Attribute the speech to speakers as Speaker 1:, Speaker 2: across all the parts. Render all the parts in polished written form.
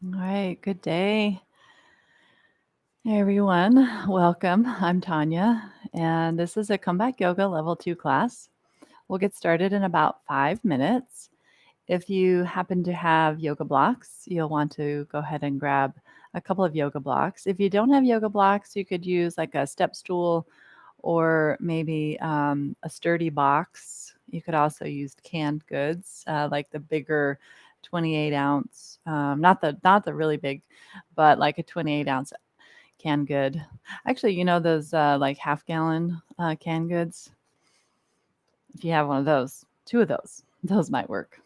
Speaker 1: All right, good day. Hey everyone, welcome. I'm Tonya, and this is a comeback yoga level 2 class. We'll get started in about 5 minutes. If you happen to have yoga blocks, you'll want to go ahead and grab a couple of yoga blocks. If you don't have yoga blocks, you could use like a step stool or maybe a sturdy box. You could also use canned goods, like the bigger 28 ounce, not the really big, but like a 28-ounce canned good. Actually, those like half-gallon canned goods. If you have one of those, two of those might work.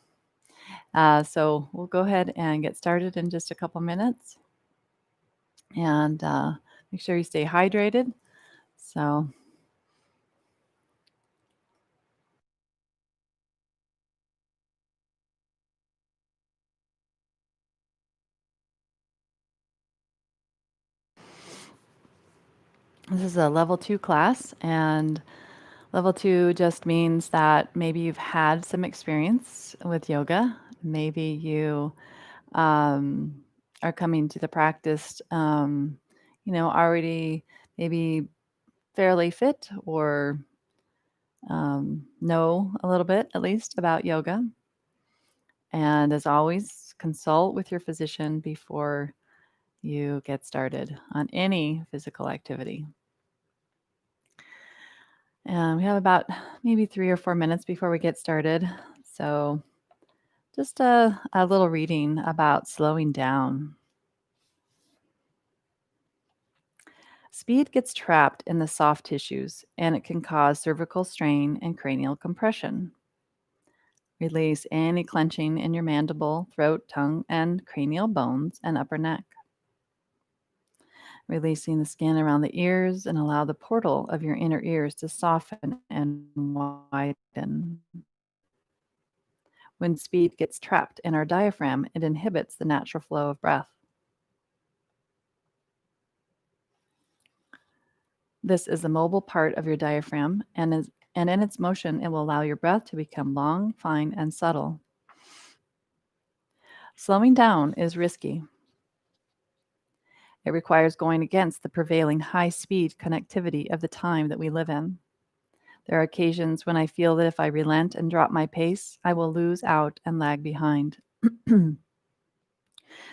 Speaker 1: So we'll go ahead and get started in just a couple minutes, and make sure you stay hydrated. So this is a level 2 class, and level 2 just means that maybe you've had some experience with yoga. Maybe you um, are coming to the practice, already maybe fairly fit or know a little bit at least about yoga. And as always, consult with your physician before you get started on any physical activity. And we have about maybe 3 or 4 minutes before we get started. So, just a little reading about slowing down. Speed gets trapped in the soft tissues and it can cause cervical strain and cranial compression. Release any clenching in your mandible, throat, tongue, and cranial bones and upper neck. Releasing the skin around the ears and allow the portal of your inner ears to soften and widen. When speed gets trapped in our diaphragm, it inhibits the natural flow of breath. This is the mobile part of your diaphragm, and in its motion, it will allow your breath to become long, fine, and subtle. Slowing down is risky. It requires going against the prevailing high speed connectivity of the time that we live in. There are occasions when I feel that if I relent and drop my pace, I will lose out and lag behind.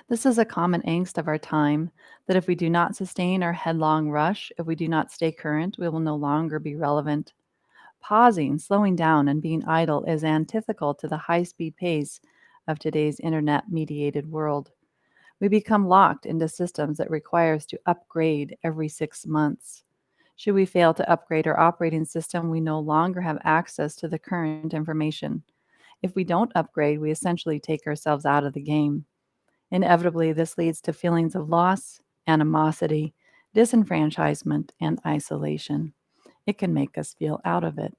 Speaker 1: This is a common angst of our time that if we do not sustain our headlong rush, if we do not stay current, we will no longer be relevant. Pausing, slowing down, and being idle is antithetical to the high speed pace of today's internet mediated world. We become locked into systems that require us to upgrade every 6 months. Should we fail to upgrade our operating system, we no longer have access to the current information. If we don't upgrade, we essentially take ourselves out of the game. Inevitably, this leads to feelings of loss, animosity, disenfranchisement, and isolation. It can make us feel out of it.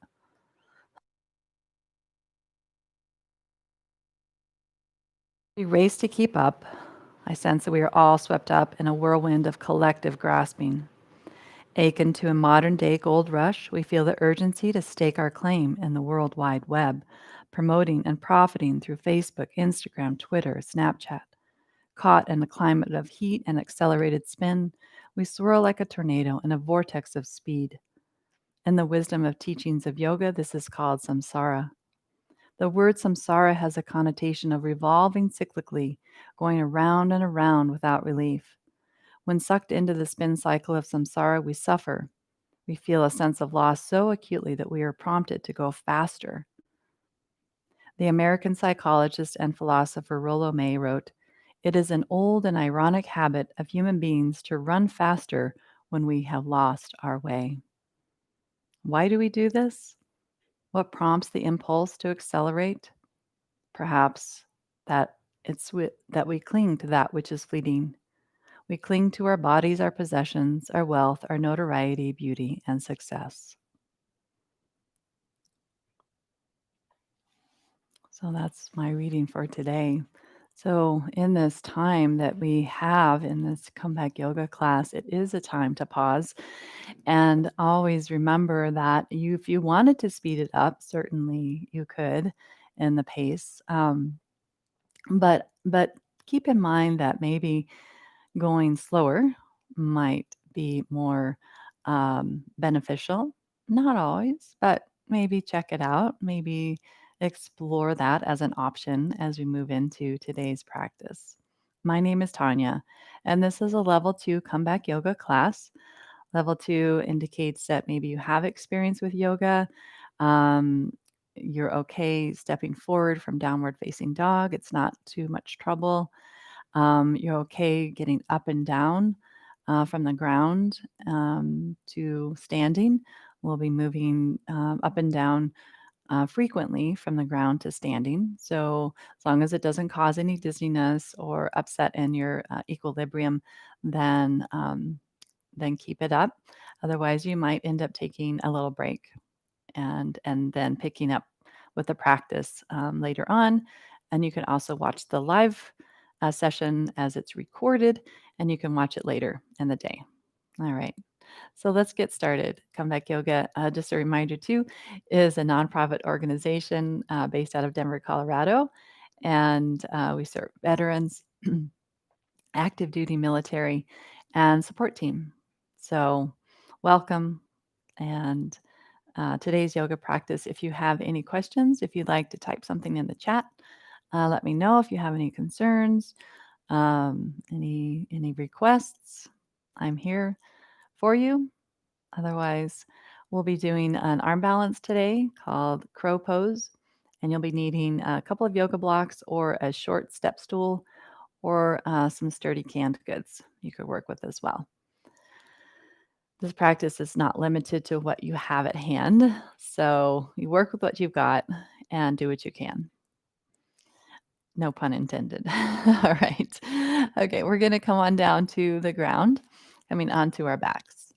Speaker 1: We race to keep up. I sense that we are all swept up in a whirlwind of collective grasping. Akin to a modern day gold rush, we feel the urgency to stake our claim in the World Wide Web, promoting and profiting through Facebook, Instagram, Twitter, Snapchat. Caught in a climate of heat and accelerated spin, we swirl like a tornado in a vortex of speed. In the wisdom of teachings of yoga, this is called samsara. The word samsara has a connotation of revolving cyclically, going around and around without relief. When sucked into the spin cycle of samsara, we suffer. We feel a sense of loss so acutely that we are prompted to go faster. The American psychologist and philosopher Rollo May wrote, "It is an old and ironic habit of human beings to run faster when we have lost our way." Why do we do this? What prompts the impulse to accelerate? Perhaps that that we cling to that which is fleeting. We cling to our bodies, our possessions, our wealth, our notoriety, beauty, and success. So that's my reading for today. So, in this time that we have in this comeback yoga class, it is a time to pause and always remember that if you wanted to speed it up, certainly you could in the pace. But keep in mind that maybe going slower might be more beneficial. Not always, but maybe check it out. Maybe explore that as an option as we move into today's practice. My name is Tonya, and this is a level 2 comeback yoga class. Level 2 indicates that maybe you have experience with yoga. Um, you're okay stepping forward from downward facing dog. It's not too much trouble. You're okay getting up and down from the ground to standing. We'll be moving up and down frequently from the ground to standing. So, as long as it doesn't cause any dizziness or upset in your equilibrium, then keep it up. Otherwise, you might end up taking a little break and then picking up with the practice later on. And you can also watch the live session as it's recorded, and you can watch it later in the day. All right. So let's get started. Comeback Yoga, just a reminder too, is a nonprofit organization based out of Denver, Colorado. And we serve veterans, active duty military, and support team. So, welcome. And today's yoga practice, if you have any questions, if you'd like to type something in the chat, let me know if you have any concerns, any requests. I'm here for you. Otherwise, we'll be doing an arm balance today called crow pose, and you'll be needing a couple of yoga blocks or a short step stool or some sturdy canned goods you could work with as well. This practice is not limited to what you have at hand. So you work with what you've got and do what you can. No pun intended. All right. Okay, we're going to come on down to the ground, onto our backs.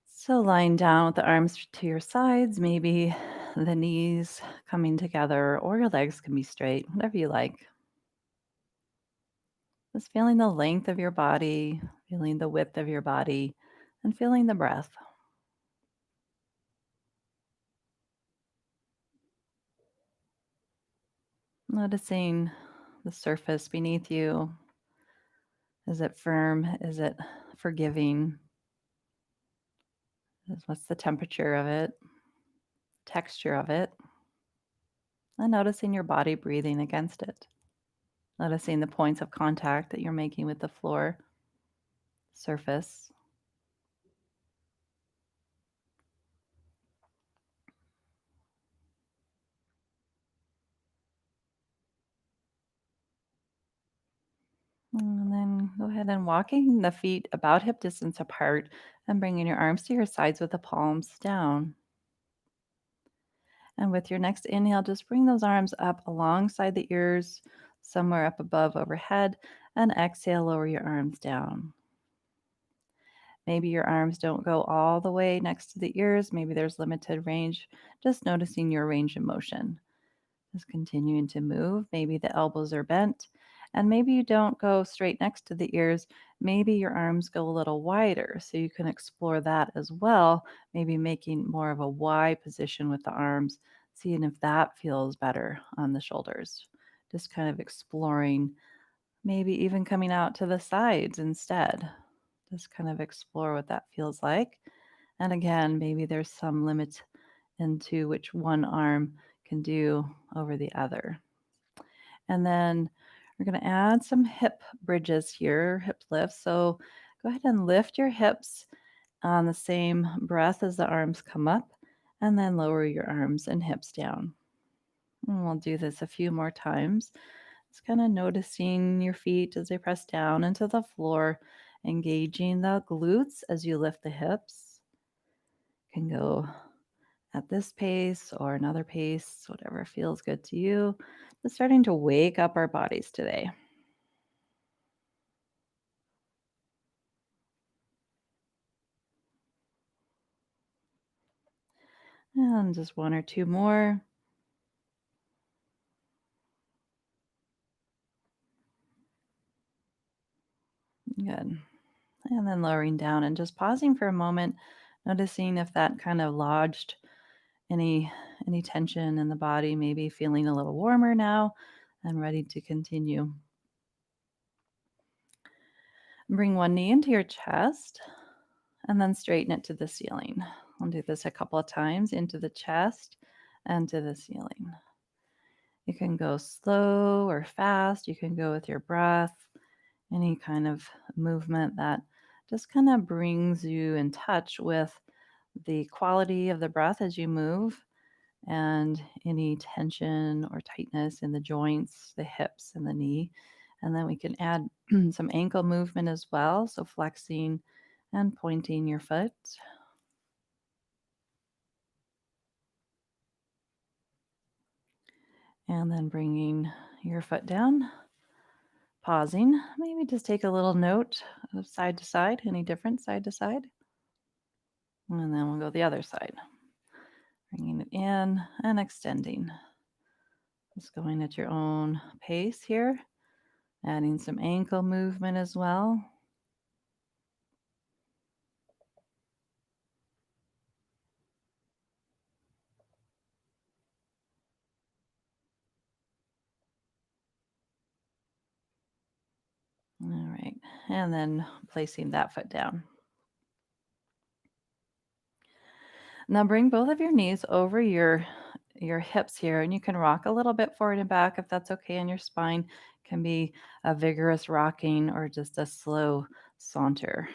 Speaker 1: So lying down with the arms to your sides, maybe the knees coming together, or your legs can be straight, whatever you like. Just feeling the length of your body, feeling the width of your body, and feeling the breath. Noticing the surface beneath you. Is it firm? Is it forgiving? What's the temperature of it? Texture of it? And noticing your body breathing against it. Noticing the points of contact that you're making with the floor surface. And then go ahead and walking the feet about hip distance apart and bringing your arms to your sides with the palms down. And with your next inhale, just bring those arms up alongside the ears, somewhere up above overhead, and exhale, lower your arms down. Maybe your arms don't go all the way next to the ears. Maybe there's limited range. Just noticing your range of motion. Just continuing to move. Maybe the elbows are bent. And maybe you don't go straight next to the ears. Maybe your arms go a little wider. So you can explore that as well. Maybe making more of a Y position with the arms, seeing if that feels better on the shoulders. Just kind of exploring, maybe even coming out to the sides instead. Just kind of explore what that feels like. And again, maybe there's some limit into which one arm can do over the other. And then we're going to add some hip bridges here, hip lifts. So go ahead and lift your hips on the same breath as the arms come up, and then lower your arms and hips down. And we'll do this a few more times. Just kind of noticing your feet as they press down into the floor, engaging the glutes as you lift the hips. Can go at this pace or another pace, whatever feels good to you. Just starting to wake up our bodies today. And just one or two more. Good. And then lowering down and just pausing for a moment, noticing if that kind of lodged any any tension in the body, maybe feeling a little warmer now and ready to continue. Bring one knee into your chest and then straighten it to the ceiling. I'll do this a couple of times into the chest and to the ceiling. You can go slow or fast. You can go with your breath, any kind of movement that just kind of brings you in touch with the quality of the breath as you move and any tension or tightness in the joints, the hips, and the knee. And then we can add some ankle movement as well. So flexing and pointing your foot. And then bringing your foot down, pausing. Maybe just take a little note of side to side, any different side to side. And then we'll go the other side. Bringing it in and extending. Just going at your own pace here. Adding some ankle movement as well. All right. And then placing that foot down. Now bring both of your knees over your hips here, and you can rock a little bit forward and back if that's okay. And your spine can be a vigorous rocking or just a slow saunter.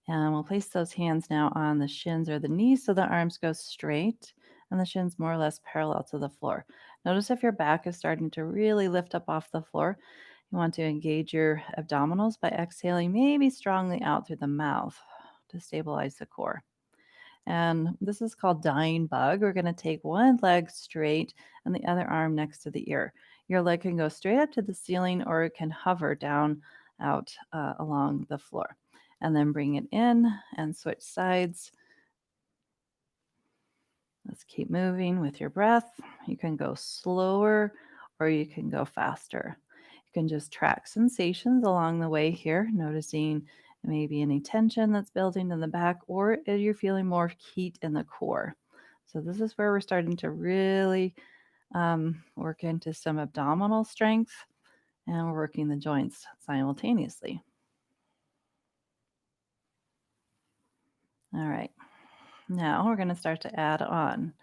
Speaker 1: And we'll place those hands now on the shins or the knees so the arms go straight and the shins more or less parallel to the floor. Notice if your back is starting to really lift up off the floor. You want to engage your abdominals by exhaling maybe strongly out through the mouth to stabilize the core. And this is called dying bug. We're going to take one leg straight and the other arm next to the ear. Your leg can go straight up to the ceiling or it can hover down out along the floor. And then bring it in and switch sides. Let's keep moving with your breath. You can go slower or you can go faster. You can just track sensations along the way here, noticing maybe any tension that's building in the back, or if you're feeling more heat in the core. So, this is where we're starting to really work into some abdominal strength and we're working the joints simultaneously. All right. Now we're going to start to add on.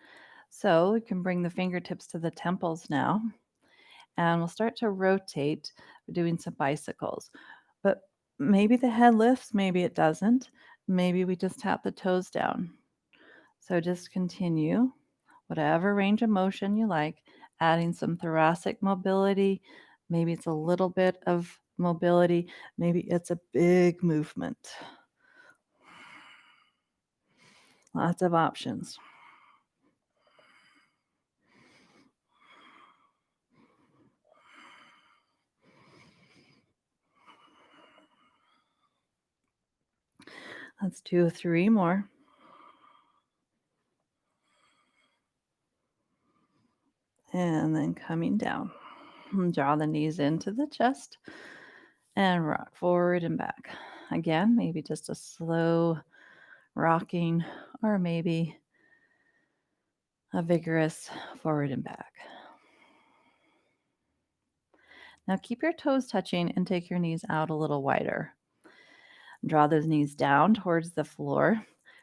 Speaker 1: So we can bring the fingertips to the temples now, and we'll start to rotate. We're doing some bicycles, but maybe the head lifts, maybe it doesn't. Maybe we just tap the toes down. So just continue, whatever range of motion you like, adding some thoracic mobility. Maybe it's a little bit of mobility. Maybe it's a big movement. Lots of options. Let's do 3 more. And then coming down. Draw the knees into the chest and rock forward and back. Again, maybe just a slow rocking or maybe a vigorous forward and back. Now keep your toes touching and take your knees out a little wider. Draw those knees down towards the floor.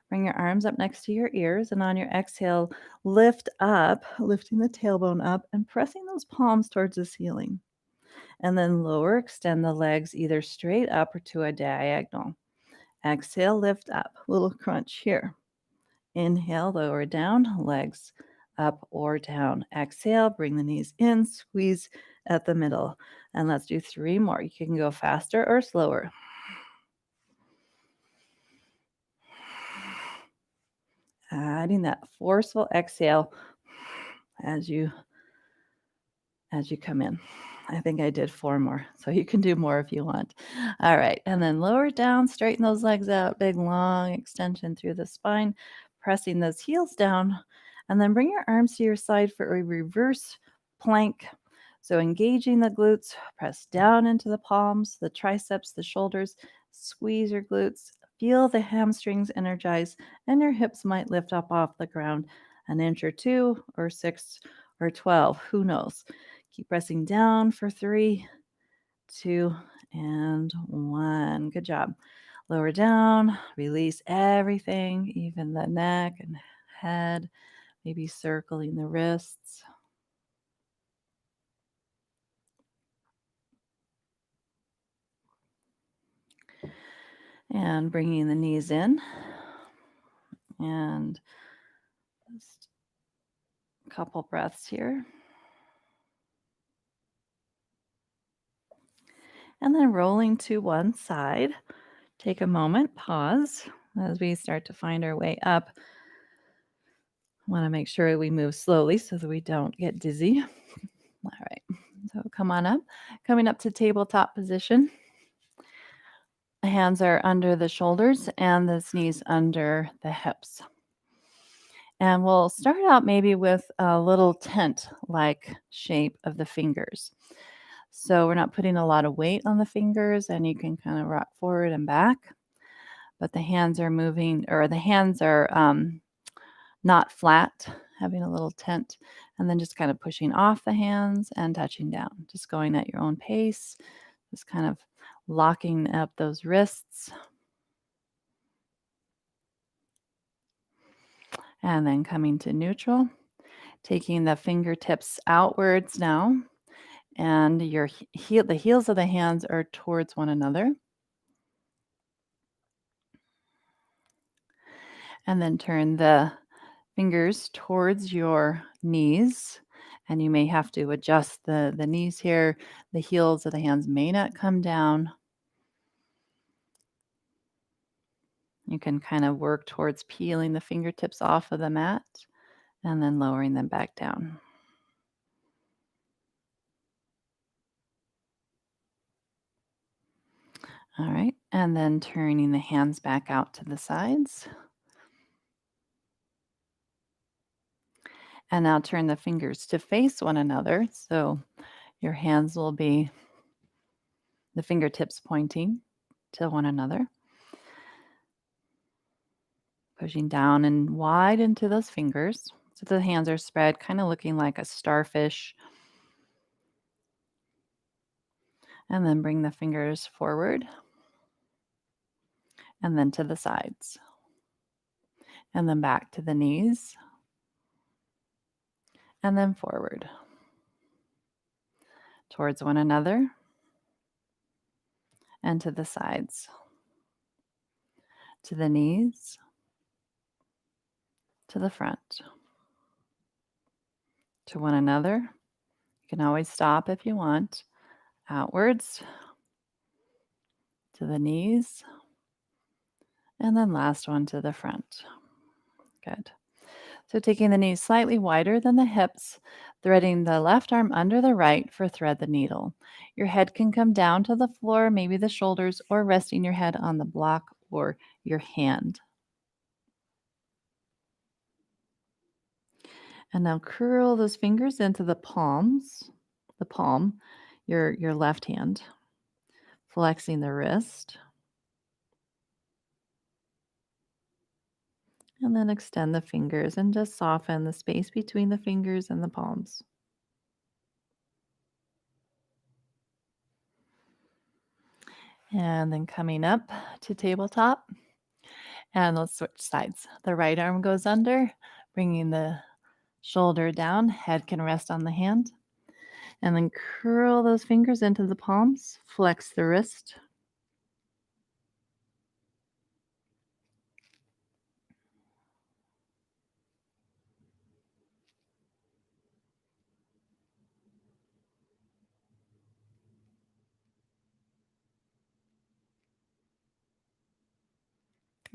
Speaker 1: Bring your arms up next to your ears, and on your exhale, lift up, lifting the tailbone up and pressing those palms towards the ceiling. And then lower, extend the legs either straight up or to a diagonal. Exhale, lift up, little crunch here. Inhale, lower down, legs up or down. Exhale, bring the knees in, squeeze at the middle. And let's do 3 more. You can go faster or slower. Adding that forceful exhale as you come in. I think I did 4 more, so you can do more if you want. All right, and then lower down, straighten those legs out, big long extension through the spine, pressing those heels down, and then bring your arms to your side for a reverse plank. So engaging the glutes, press down into the palms, the triceps, the shoulders, squeeze your glutes, feel the hamstrings energize, and your hips might lift up off the ground an inch or two, or 6 or 12. Who knows? Keep pressing down for 3, 2, and 1. Good job. Lower down, release everything, even the neck and head, maybe circling the wrists. And bringing the knees in. And just a couple breaths here. And then rolling to one side. Take a moment, pause as we start to find our way up. Want to make sure we move slowly so that we don't get dizzy. All right, so come on up. Coming up to tabletop position. Hands are under the shoulders and the knees under the hips. And we'll start out maybe with a little tent-like shape of the fingers. So we're not putting a lot of weight on the fingers, and you can kind of rock forward and back. But the hands are moving, or the hands are not flat, having a little tent, and then just kind of pushing off the hands and touching down, just going at your own pace, just kind of locking up those wrists. And then coming to neutral, taking the fingertips outwards now, and your the heels of the hands are towards one another. And then turn the fingers towards your knees, and you may have to adjust the knees here. The heels of the hands may not come down. You can kind of work towards peeling the fingertips off of the mat and then lowering them back down. All right, and then turning the hands back out to the sides. And now turn the fingers to face one another. So your hands will be the fingertips pointing to one another. Pushing down and wide into those fingers. So the hands are spread, kind of looking like a starfish. And then bring the fingers forward. And then to the sides. And then back to the knees. And then forward. Towards one another. And to the sides. To the knees. To the front. To one another. You can always stop if you want. Outwards. To the knees. And then last one to the front. Good. So taking the knees slightly wider than the hips, threading the left arm under the right for thread the needle. Your head can come down to the floor, maybe the shoulders, or resting your head on the block or your hand. And now curl those fingers into the palms, the palm, your left hand, flexing the wrist. And then extend the fingers and just soften the space between the fingers and the palms. And then coming up to tabletop. And let's switch sides. The right arm goes under, bringing the shoulder down. Head can rest on the hand. And then curl those fingers into the palms. Flex the wrist.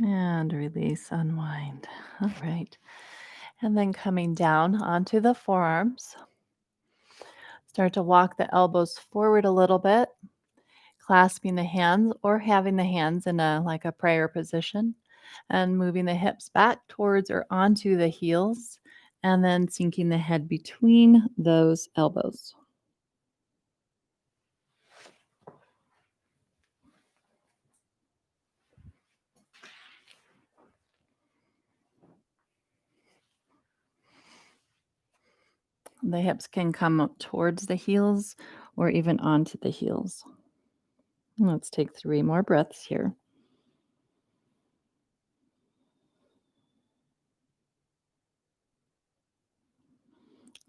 Speaker 1: And release, unwind. All right. And then coming down onto the forearms. Start to walk the elbows forward a little bit, clasping the hands or having the hands in like a prayer position, and moving the hips back towards or onto the heels, and then sinking the head between those elbows. The hips can come up towards the heels or even onto the heels. Let's take 3 more breaths here.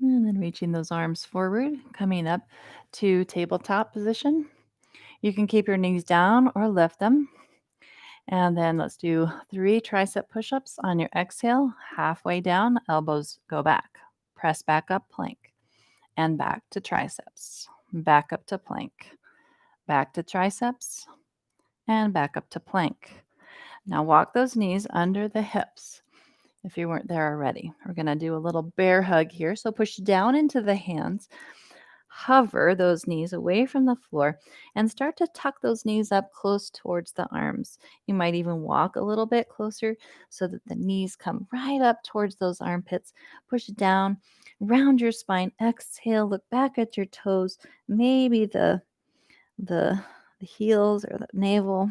Speaker 1: And then reaching those arms forward, coming up to tabletop position. You can keep your knees down or lift them. And then let's do 3 tricep push-ups on your exhale. Halfway down, elbows go back. Press back up, plank. And back to triceps. Back up to plank. Back to triceps. And back up to plank. Now walk those knees under the hips if you weren't there already. We're going to do a little bear hug here. So push down into the hands. Hover those knees away from the floor and start to tuck those knees up close towards the arms. You might even walk a little bit closer so that the knees come right up towards those armpits. Push down, round your spine. Exhale, look back at your toes, maybe the heels or the navel.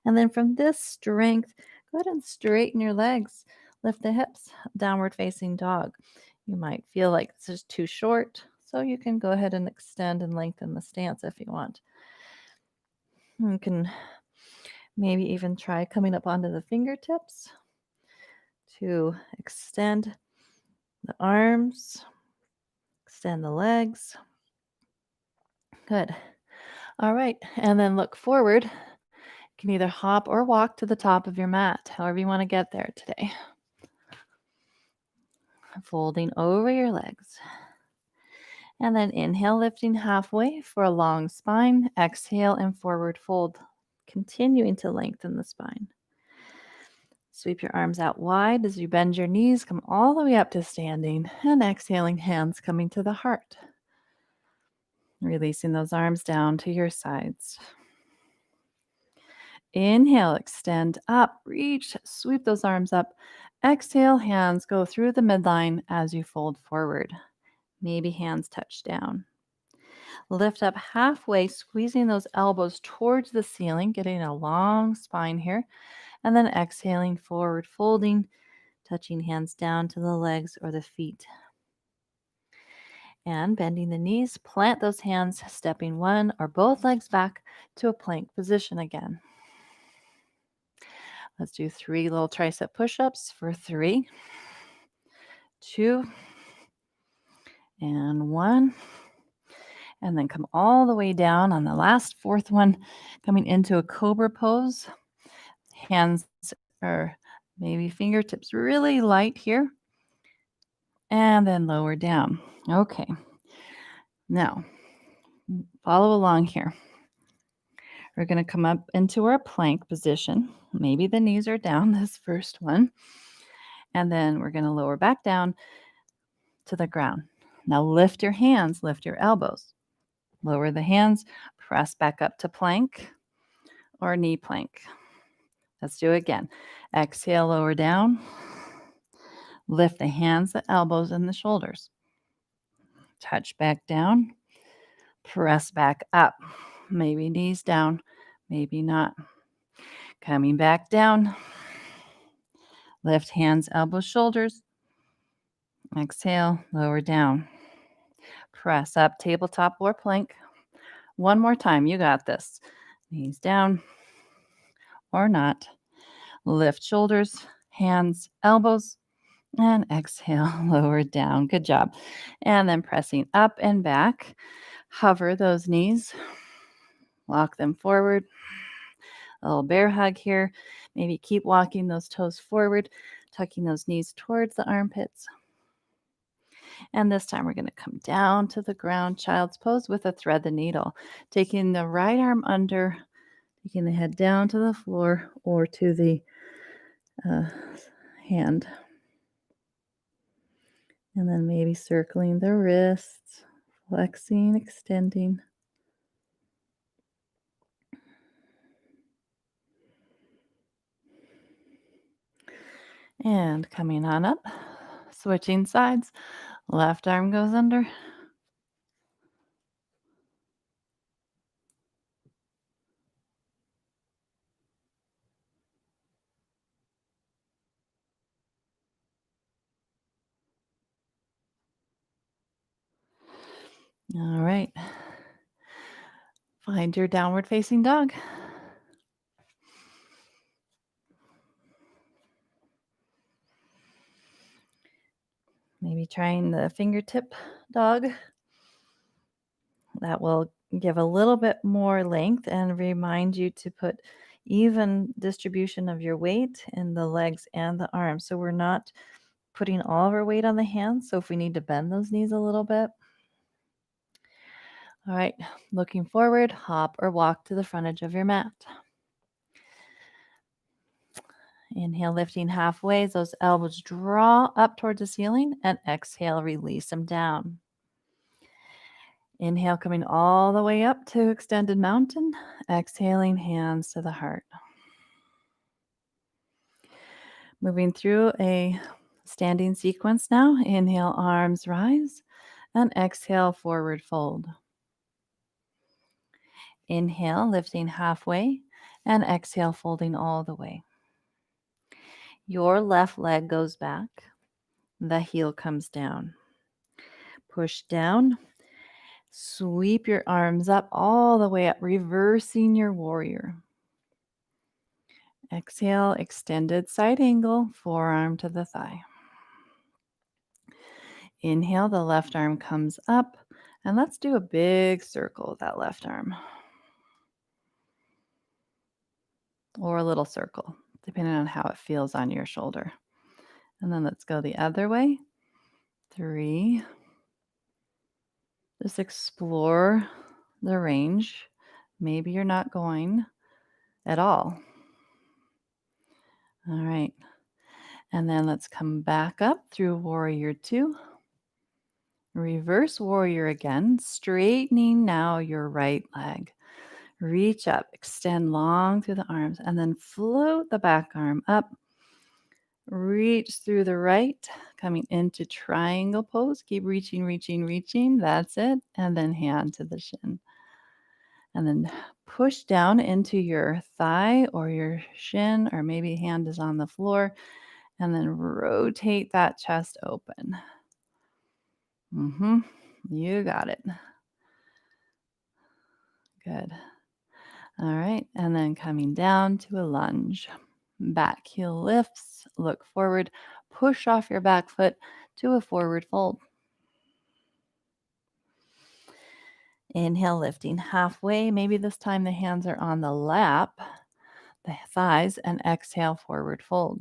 Speaker 1: And then from this strength, go ahead and straighten your legs. Lift the hips, downward facing dog. You might feel like this is too short, so you can go ahead and extend and lengthen the stance if you want. You can maybe even try coming up onto the fingertips to extend the arms, extend the legs. Good. All right. And then look forward. You can either hop or walk to the top of your mat, however you want to get there today. Folding over your legs. And then inhale, lifting halfway for a long spine. Exhale and forward fold, continuing to lengthen the spine. Sweep your arms out wide as you bend your knees, come all the way up to standing, and exhaling, hands coming to the heart. Releasing those arms down to your sides. Inhale, extend up, reach, sweep those arms up. Exhale, hands go through the midline as you fold forward. Maybe hands touch down. Lift up halfway, squeezing those elbows towards the ceiling, getting a long spine here. And then exhaling, forward folding, touching hands down to the legs or the feet. And bending the knees, plant those hands, stepping one or both legs back to a plank position again. Let's do 3 little tricep push-ups for 3, 2, and 1. And then come all the way down on the last 4th one, coming into a cobra pose. Hands or maybe fingertips really light here. And then lower down. Okay. Now, follow along here. We're going to come up into our plank position. Maybe the knees are down, this first one. And then we're going to lower back down to the ground. Now lift your hands, lift your elbows. Lower the hands, press back up to plank or knee plank. Let's do it again. Exhale, lower down. Lift the hands, the elbows, and the shoulders. Touch back down. Press back up. Maybe knees down, maybe not. Coming back down. Lift hands, elbows, shoulders. Exhale, lower down. Press up, tabletop or plank. One more time. You got this. Knees down or not. Lift shoulders, hands, elbows, and exhale, lower down. Good job. And then pressing up and back. Hover those knees. Walk them forward. A little bear hug here. Maybe keep walking those toes forward, tucking those knees towards the armpits. And this time we're going to come down to the ground, child's pose with a thread the needle. Taking the right arm under, taking the head down to the floor or to the hand. And then maybe circling the wrists, flexing, extending. And coming on up, switching sides. Left arm goes under. All right. Find your downward facing dog. Maybe trying the fingertip dog. That will give a little bit more length and remind you to put even distribution of your weight in the legs and the arms. So we're not putting all of our weight on the hands. So if we need to bend those knees a little bit. All right, looking forward, hop or walk to the front edge of your mat. Inhale, lifting halfway, those elbows draw up towards the ceiling, and exhale, release them down. Inhale, coming all the way up to extended mountain. Exhaling, hands to the heart. Moving through a standing sequence now. Inhale, arms rise, and exhale, forward fold. Inhale, lifting halfway, and exhale, folding all the way. Your left leg goes back. The heel comes down. Push down. Sweep your arms up all the way up, reversing your warrior. Exhale, extended side angle, forearm to the thigh. Inhale, the left arm comes up, and let's do a big circle with that left arm. Or a little circle, depending on how it feels on your shoulder. And then let's go the other way. 3. Just explore the range. Maybe you're not going at all. All right. And then let's come back up through warrior 2. Reverse warrior again, straightening now your right leg. Reach up, extend long through the arms, and then float the back arm up. Reach through the right, coming into triangle pose. Keep reaching, reaching, reaching. That's it. And then hand to the shin. And then push down into your thigh or your shin, or maybe hand is on the floor. And then rotate that chest open. You got it. Good. All right. And then coming down to a lunge. Back heel lifts, look forward, push off your back foot to a forward fold. Inhale, lifting halfway. Maybe this time the hands are on the lap, the thighs, and exhale, forward fold.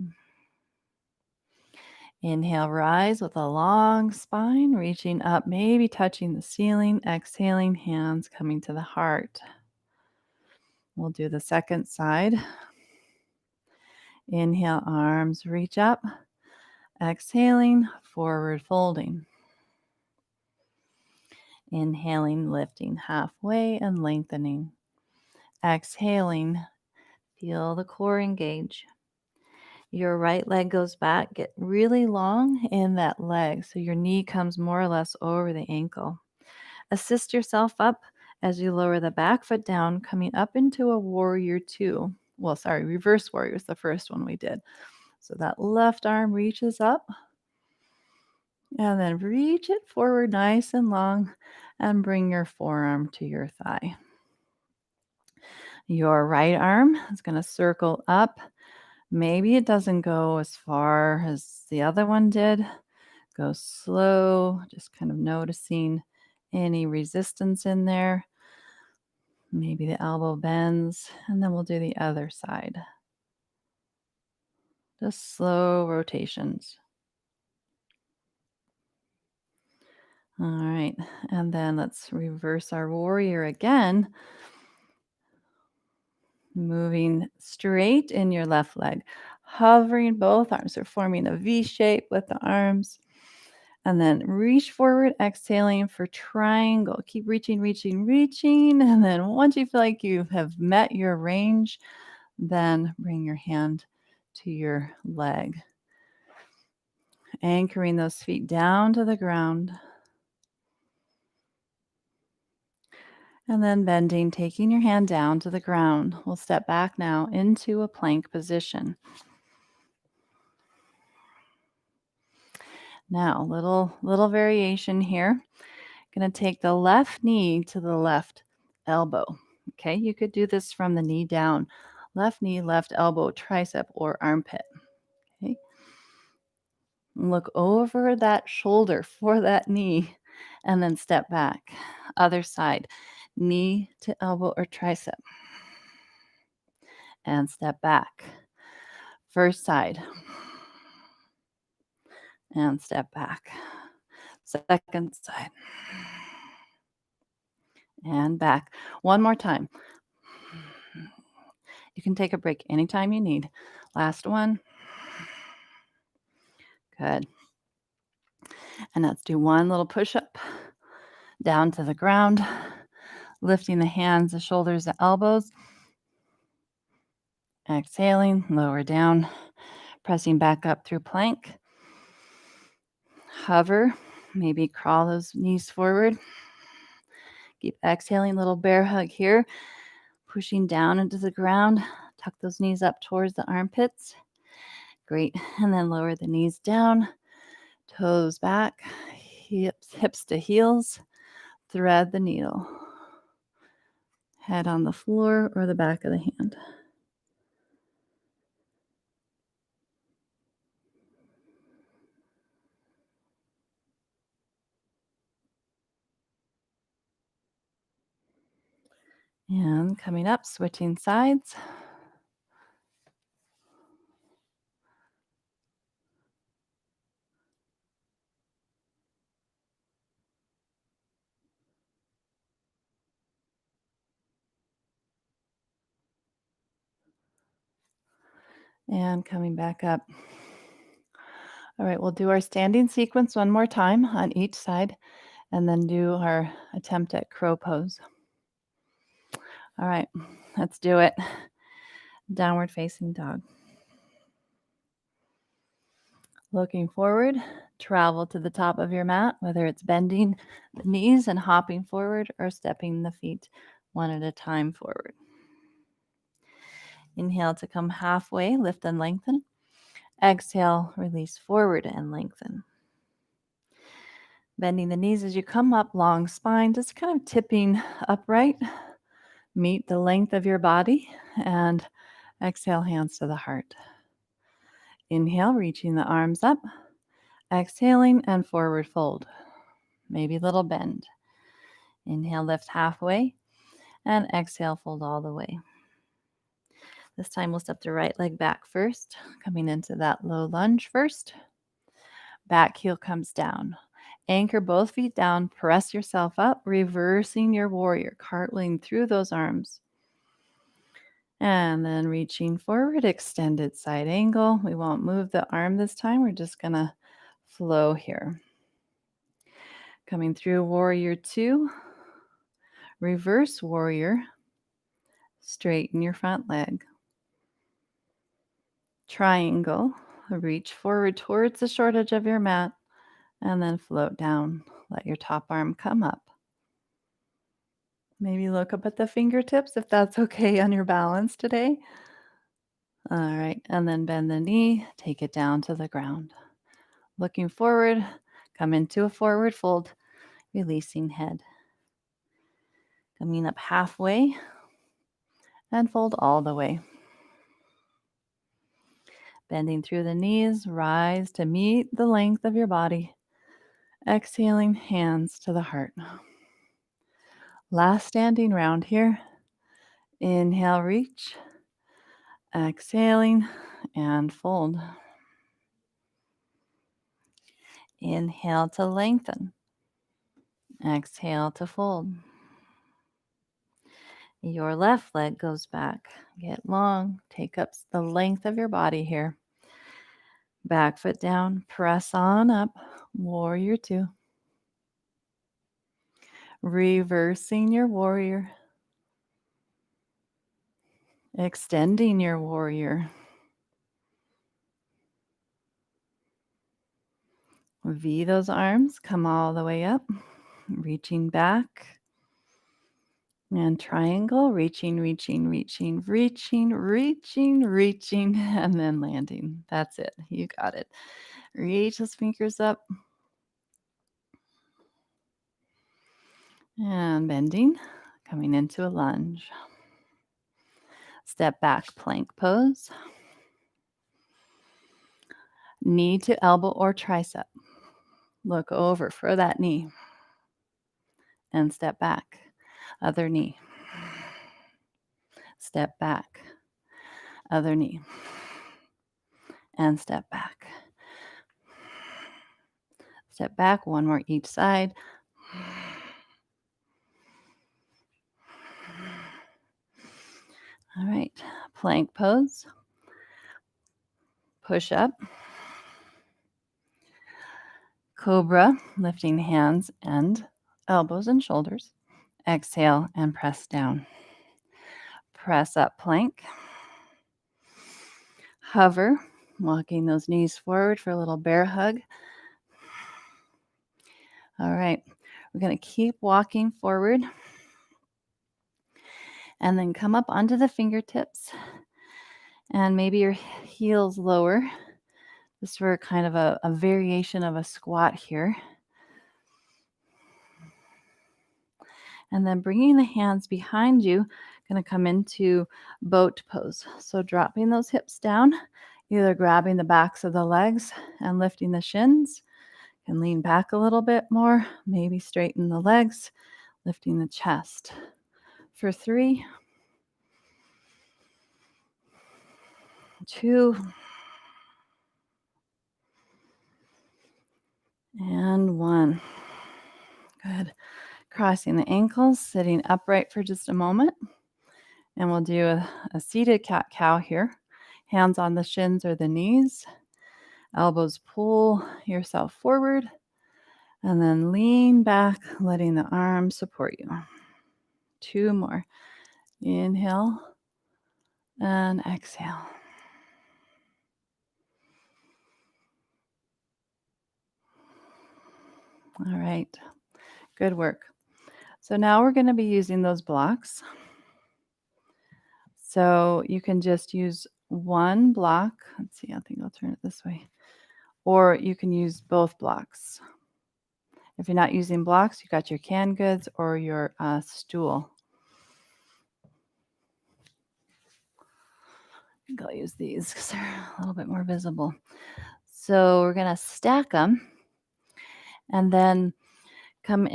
Speaker 1: Inhale, rise with a long spine, reaching up, maybe touching the ceiling. Exhaling, hands coming to the heart. We'll do the second side. Inhale, arms reach up. Exhaling, forward folding. Inhaling, lifting halfway and lengthening. Exhaling, feel the core engage. Your right leg goes back. Get really long in that leg so your knee comes more or less over the ankle. Assist yourself up as you lower the back foot down, coming up into a warrior 2. Reverse warrior is the first one we did. So that left arm reaches up. And then reach it forward nice and long and bring your forearm to your thigh. Your right arm is going to circle up. Maybe it doesn't go as far as the other one did. Go slow, just kind of noticing any resistance in there. Maybe the elbow bends, and then we'll do the other side. Just slow rotations. All right, and then let's reverse our warrior again. Moving straight in your left leg, hovering both arms. We're forming a V shape with the arms. And then reach forward, exhaling for triangle. Keep reaching, reaching, reaching. And then once you feel like you have met your range, then bring your hand to your leg. Anchoring those feet down to the ground. And then bending, taking your hand down to the ground. We'll step back now into a plank position. Now, little variation here. Going to take the left knee to the left elbow. Okay, you could do this from the knee down. Left knee, left elbow, tricep, or armpit. Okay. Look over that shoulder for that knee and then step back. Other side, knee to elbow or tricep. And step back. First side. And step back. Second side. And back. One more time. You can take a break anytime you need. Last one. Good. And let's do one little push-up down to the ground, lifting the hands, the shoulders, the elbows. Exhaling, lower down, pressing back up through plank. Hover, maybe crawl those knees forward. Keep exhaling, little bear hug here, pushing down into the ground. Tuck those knees up towards the armpits. Great. And then lower the knees down, toes back, hips to heels. Thread the needle. Head on the floor or the back of the hand. And coming up, switching sides. And coming back up. All right, we'll do our standing sequence one more time on each side and then do our attempt at crow pose. All right, let's do it. Downward facing dog. Looking forward, travel to the top of your mat, whether it's bending the knees and hopping forward or stepping the feet one at a time forward. Inhale to come halfway, lift and lengthen. Exhale, release forward and lengthen. Bending the knees as you come up, long spine, just kind of tipping upright. Meet the length of your body and exhale, hands to the heart. Inhale, reaching the arms up. Exhaling and forward fold. Maybe a little bend. Inhale, lift halfway and exhale, fold all the way. This time we'll step the right leg back first, coming into that low lunge first. Back heel comes down. Anchor both feet down, press yourself up, reversing your warrior, cartwheeling through those arms. And then reaching forward, extended side angle. We won't move the arm this time. We're just going to flow here. Coming through warrior two, reverse warrior, straighten your front leg. Triangle, reach forward towards the short edge of your mat and then float down. Let your top arm come up. Maybe look up at the fingertips if that's okay on your balance today. All right, and then bend the knee, take it down to the ground. Looking forward, come into a forward fold, releasing head. Coming up halfway and fold all the way. Bending through the knees, rise to meet the length of your body. Exhaling, hands to the heart. Last standing round here. Inhale, reach. Exhaling and fold. Inhale to lengthen. Exhale to fold. Your left leg goes back. Get long. Take up the length of your body here. Back foot down. Press on up. Warrior two. Reversing your warrior. Extending your warrior. V those arms. Come all the way up. Reaching back. And triangle, reaching, reaching, reaching, reaching, reaching, reaching, and then landing. That's it. You got it. Reach those fingers up. And bending, coming into a lunge. Step back, plank pose. Knee to elbow or tricep. Look over for that knee. And step back. Other knee. Step back. Other knee. And step back. Step back, one more each side. All right, plank pose. Push up. Cobra, lifting hands and elbows and shoulders. Exhale and press down. Press up plank. Hover, walking those knees forward for a little bear hug. All right, we're going to keep walking forward and then come up onto the fingertips and maybe your heels lower, just for kind of a variation of a squat here. And then bringing the hands behind you, going to come into boat pose. So dropping those hips down, either grabbing the backs of the legs and lifting the shins, and lean back a little bit more, maybe straighten the legs, lifting the chest. For 3, 2, and 1. Good. Crossing the ankles, sitting upright for just a moment. And we'll do a seated cat-cow here. Hands on the shins or the knees. Elbows pull yourself forward. And then lean back, letting the arms support you. 2 more. Inhale and exhale. All right. Good work. So now we're going to be using those blocks. So you can just use one block. Let's see, I think I'll turn it this way. Or you can use both blocks. If you're not using blocks, you got your canned goods or your stool. I think I'll use these because they're a little bit more visible. So we're going to stack them and then come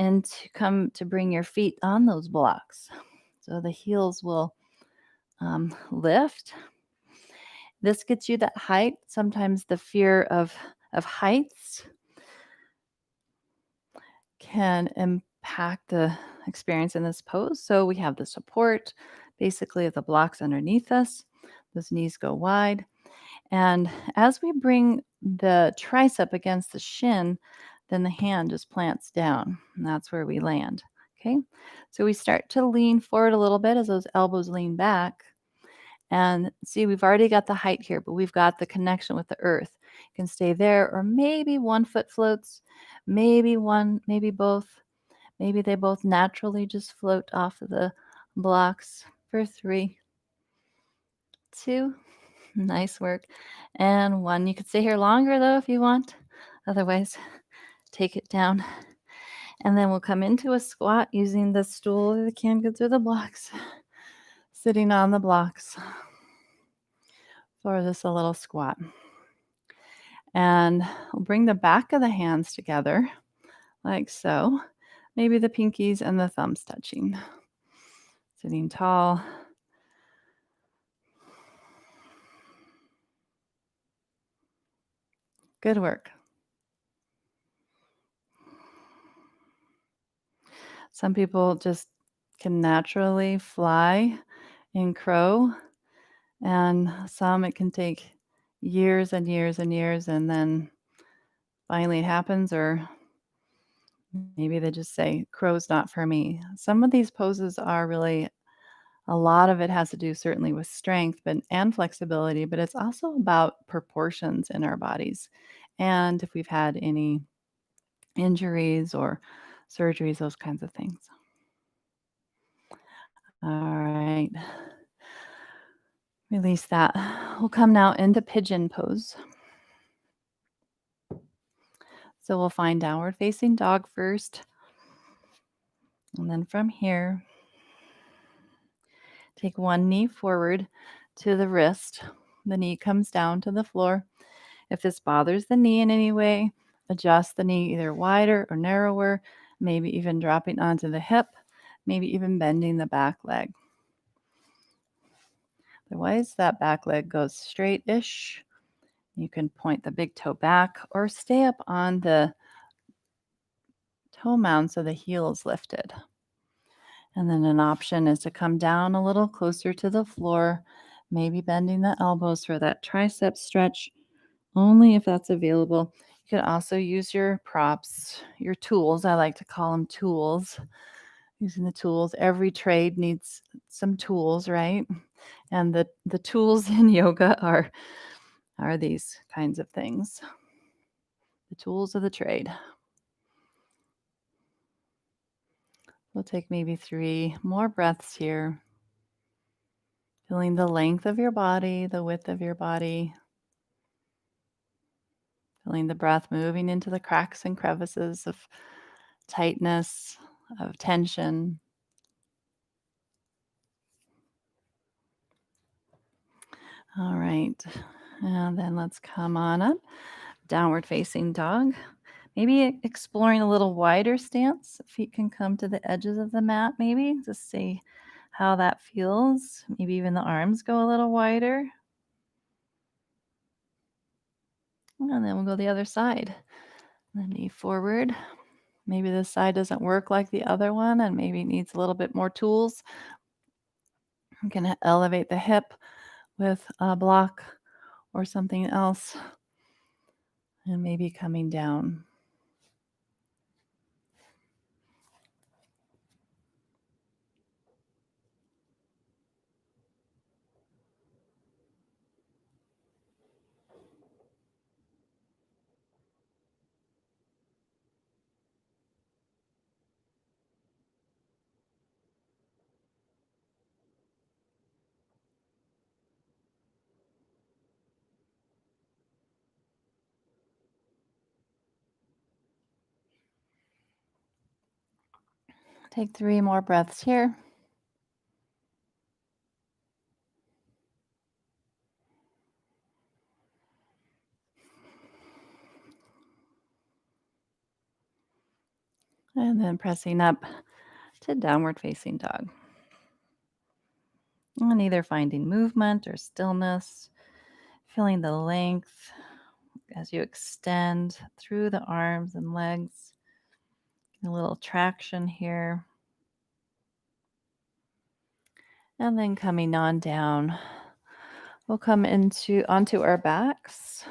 Speaker 1: to bring your feet on those blocks. So the heels will lift. This gets you that height. Sometimes the fear of heights can impact the experience in this pose. So we have the support, basically of the blocks underneath us. Those knees go wide. And as we bring the tricep against the shin, then the hand just plants down. And that's where we land. Okay. So we start to lean forward a little bit as those elbows lean back. And see, we've already got the height here, but we've got the connection with the earth. You can stay there, or maybe one foot floats, maybe one, maybe both. Maybe they both naturally just float off of the blocks. For 3, 2, nice work, and 1. You could stay here longer though if you want. Otherwise, take it down. And then we'll come into a squat using the stool or the canned goods or the blocks. Sitting on the blocks for this a little squat. And we'll bring the back of the hands together like so. Maybe the pinkies and the thumbs touching. Sitting tall. Good work. Some people just can naturally fly in crow, and some it can take years and years and years, and then finally it happens, or maybe they just say, crow's not for me. Some of these poses are really, a lot of it has to do certainly with strength and flexibility, but it's also about proportions in our bodies. And if we've had any injuries or surgeries, those kinds of things. All right. Release that. We'll come now into pigeon pose. So we'll find downward facing dog first. And then from here, take one knee forward to the wrist. The knee comes down to the floor. If this bothers the knee in any way, adjust the knee either wider or narrower, maybe even dropping onto the hip, maybe even bending the back leg. Otherwise, that back leg goes straight-ish. You can point the big toe back or stay up on the toe mound so the heel is lifted. And then an option is to come down a little closer to the floor, maybe bending the elbows for that tricep stretch, only if that's available. You can also use your props, your tools. I like to call them tools. Using the tools. Every trade needs some tools, right? And the tools in yoga are these kinds of things. The tools of the trade. We'll take maybe 3 more breaths here. Feeling the length of your body, the width of your body. Feeling the breath moving into the cracks and crevices of tightness, of tension. All right. And then let's come on up. Downward facing dog. Maybe exploring a little wider stance. Feet can come to the edges of the mat, maybe. Just see how that feels. Maybe even the arms go a little wider. And then we'll go the other side. The knee forward. Maybe this side doesn't work like the other one and maybe needs a little bit more tools. You can elevate the hip with a block or something else and maybe coming down. Take 3 more breaths here. And then pressing up to downward facing dog. And either finding movement or stillness, feeling the length as you extend through the arms and legs. A little traction here. And then coming on down, we'll come onto our backs.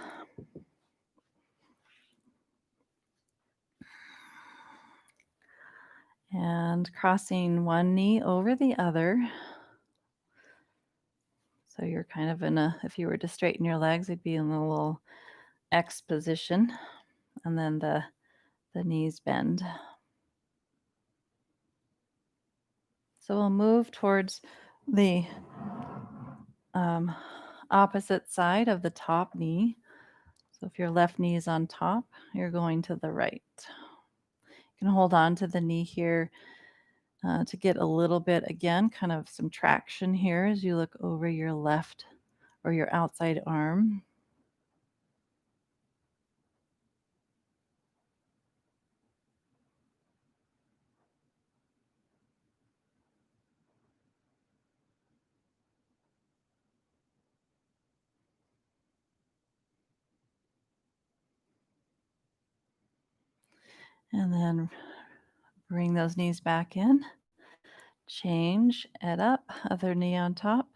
Speaker 1: And crossing one knee over the other. So you're kind of if you were to straighten your legs, it'd be in a little X position. And then the knees bend. So we'll move towards the opposite side of the top knee. So if your left knee is on top, you're going to the right. You can hold on to the knee here to get a little bit, again, kind of some traction here as you look over your left or your outside arm. And then bring those knees back in. Change it up, other knee on top.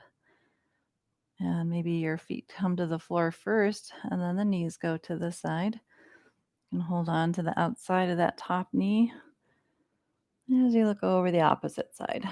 Speaker 1: And maybe your feet come to the floor first, and then the knees go to the side. You can hold on to the outside of that top knee as you look over the opposite side.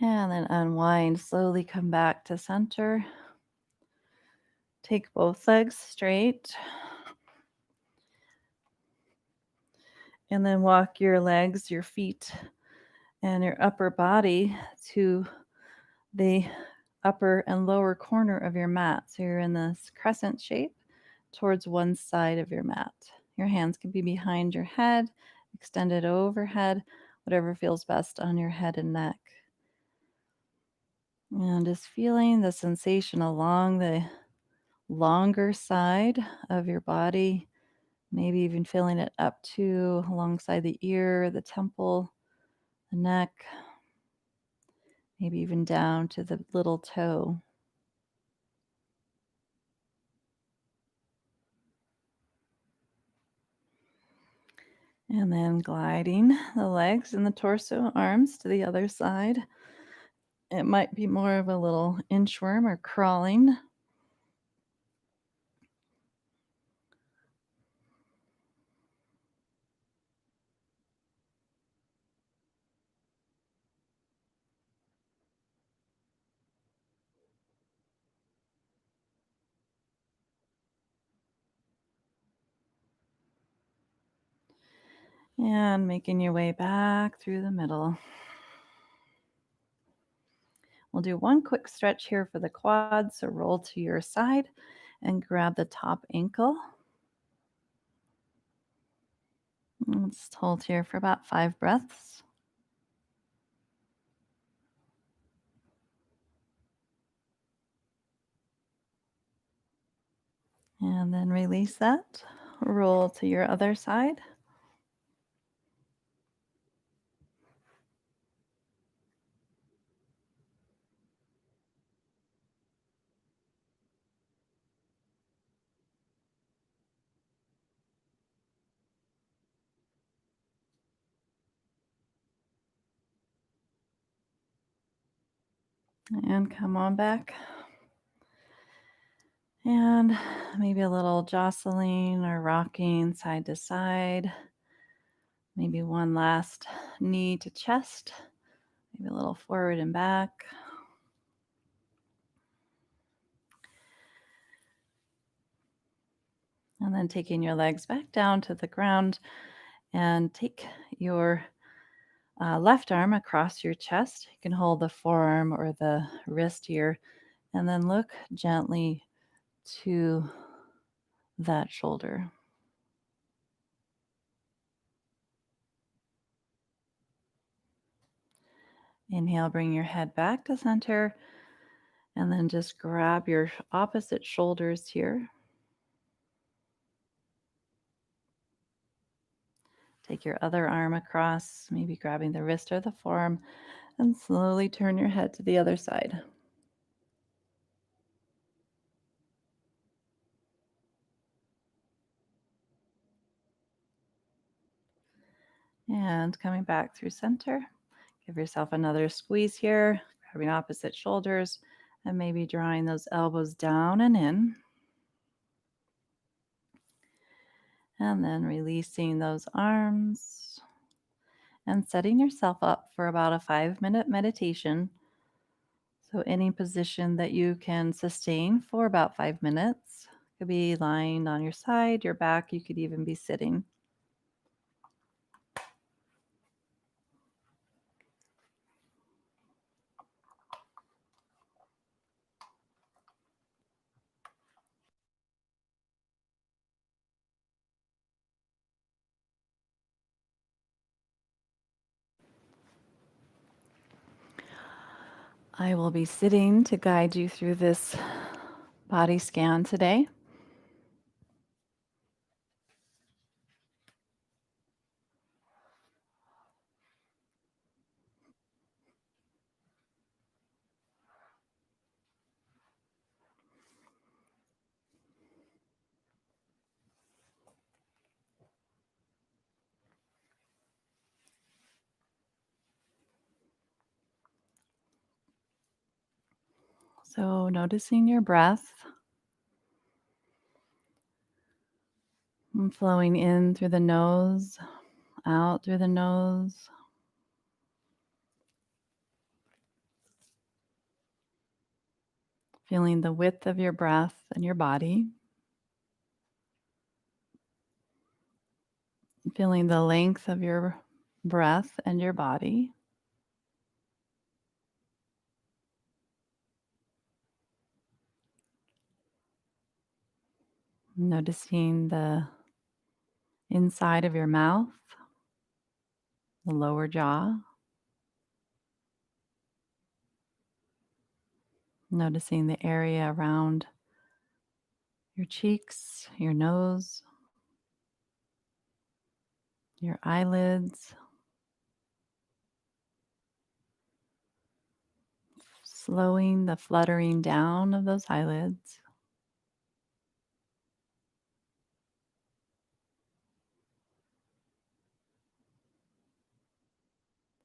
Speaker 1: And then unwind, slowly come back to center. Take both legs straight. And then walk your legs, your feet, and your upper body to the upper and lower corner of your mat. So you're in this crescent shape towards one side of your mat. Your hands can be behind your head, extended overhead, whatever feels best on your head and neck. And just feeling the sensation along the longer side of your body, maybe even feeling it up to alongside the ear, the temple, the neck, maybe even down to the little toe. And then gliding the legs and the torso, arms to the other side. It might be more of a little inchworm or crawling. And making your way back through the middle. We'll do one quick stretch here for the quads. So roll to your side and grab the top ankle. Let's hold here for about 5 breaths. And then release that. Roll to your other side. And come on back. And maybe a little jostling or rocking side to side. Maybe one last knee to chest. Maybe a little forward and back. And then taking your legs back down to the ground and take your left arm across your chest. You can hold the forearm or the wrist here and then look gently to that shoulder. Inhale, bring your head back to center, and then just grab your opposite shoulders here. Take your other arm across, maybe grabbing the wrist or the forearm, and slowly turn your head to the other side. And coming back through center, give yourself another squeeze here, grabbing opposite shoulders, and maybe drawing those elbows down and in. And then releasing those arms and setting yourself up for about a 5-minute meditation. So, any position that you can sustain for about 5 minutes. Could be lying on your side, your back, you could even be sitting. I will be sitting to guide you through this body scan today. So, noticing your breath and flowing in through the nose, out through the nose. Feeling the width of your breath and your body. Feeling the length of your breath and your body. Noticing the inside of your mouth, the lower jaw. Noticing the area around your cheeks, your nose, your eyelids. Slowing the fluttering down of those eyelids.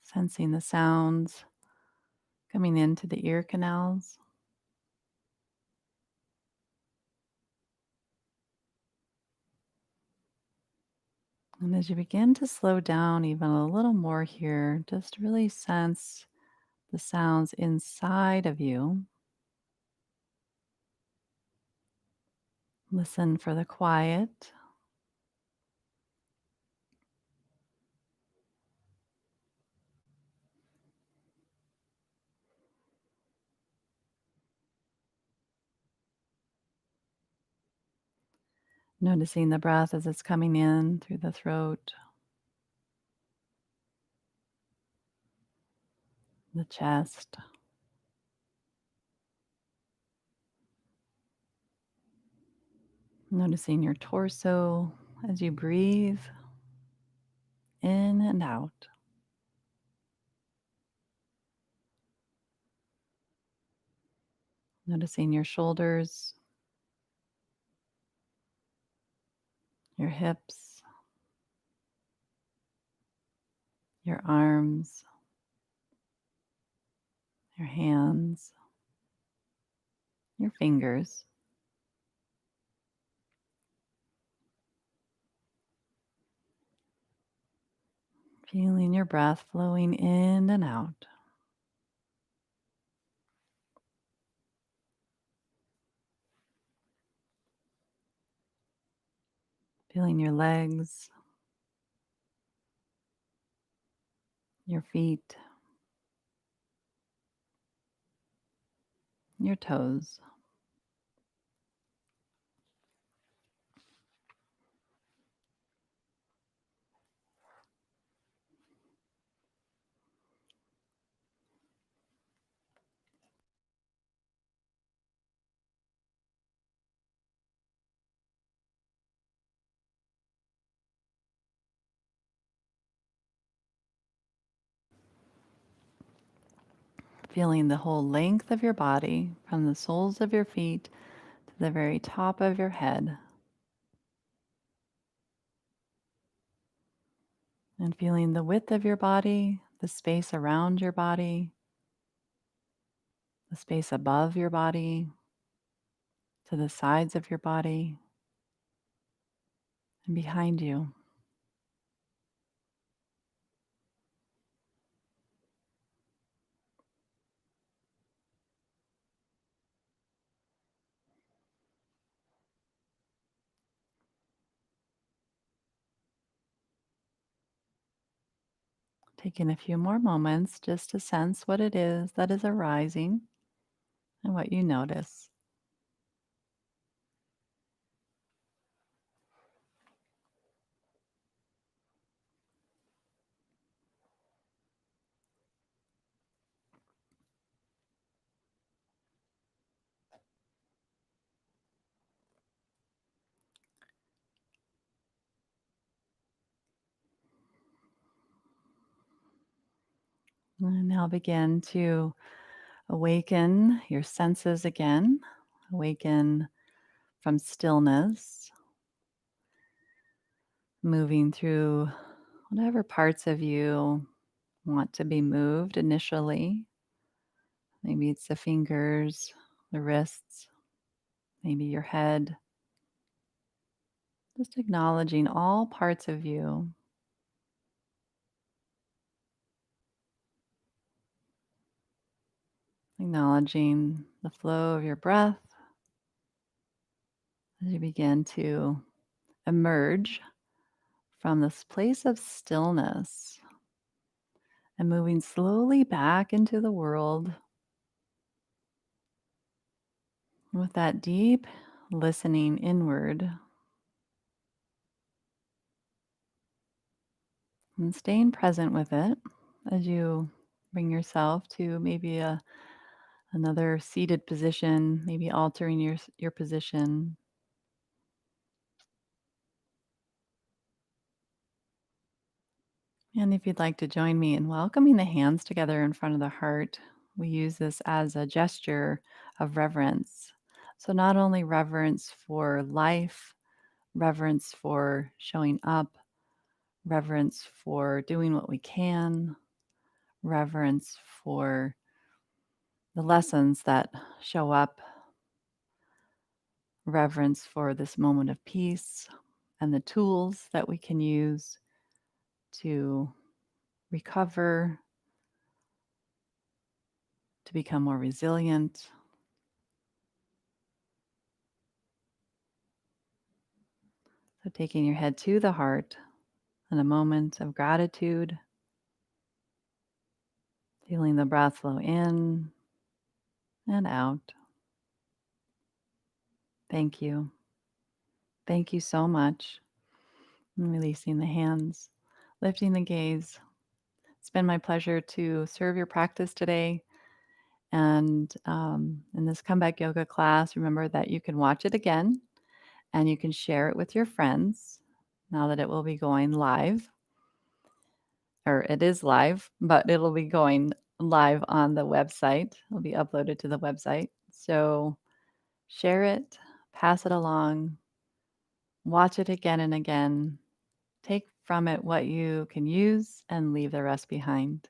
Speaker 1: Sensing the sounds coming into the ear canals. And as you begin to slow down even a little more here, just really sense the sounds inside of you. Listen for the quiet. Noticing the breath as it's coming in through the throat, the chest. Noticing your torso as you breathe in and out. Noticing your shoulders, your hips, your arms, your hands, your fingers. Feeling your breath flowing in and out. Feeling your legs, your feet, your toes. Feeling the whole length of your body from the soles of your feet to the very top of your head. And feeling the width of your body, the space around your body, the space above your body, to the sides of your body, and behind you. Taking a few more moments just to sense what it is that is arising and what you notice. And now begin to awaken your senses again. Awaken from stillness, moving through whatever parts of you want to be moved initially. Maybe it's the fingers, the wrists, maybe your head. Just acknowledging all parts of you. Acknowledging the flow of your breath as you begin to emerge from this place of stillness and moving slowly back into the world with that deep listening inward and staying present with it as you bring yourself to maybe another seated position, maybe altering your position. And if you'd like to join me in welcoming the hands together in front of the heart, we use this as a gesture of reverence. So, not only reverence for life, reverence for showing up, reverence for doing what we can, reverence for the lessons that show up, reverence for this moment of peace and the tools that we can use to recover, to become more resilient. So, taking your head to the heart in a moment of gratitude, feeling the breath flow in and out. Thank you. Thank you so much. And releasing the hands, lifting the gaze. It's been my pleasure to serve your practice today. And in this comeback yoga class, remember that you can watch it again and you can share it with your friends now that it will be going live, or it is live, but it'll be going live on the website. It'll be uploaded to the website. So share it, pass it along, watch it again and again. Take from it what you can use and leave the rest behind.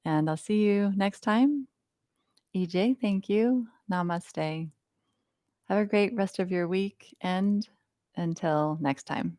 Speaker 1: And I'll see you next time. EJ, thank you. Namaste. Have a great rest of your week and until next time.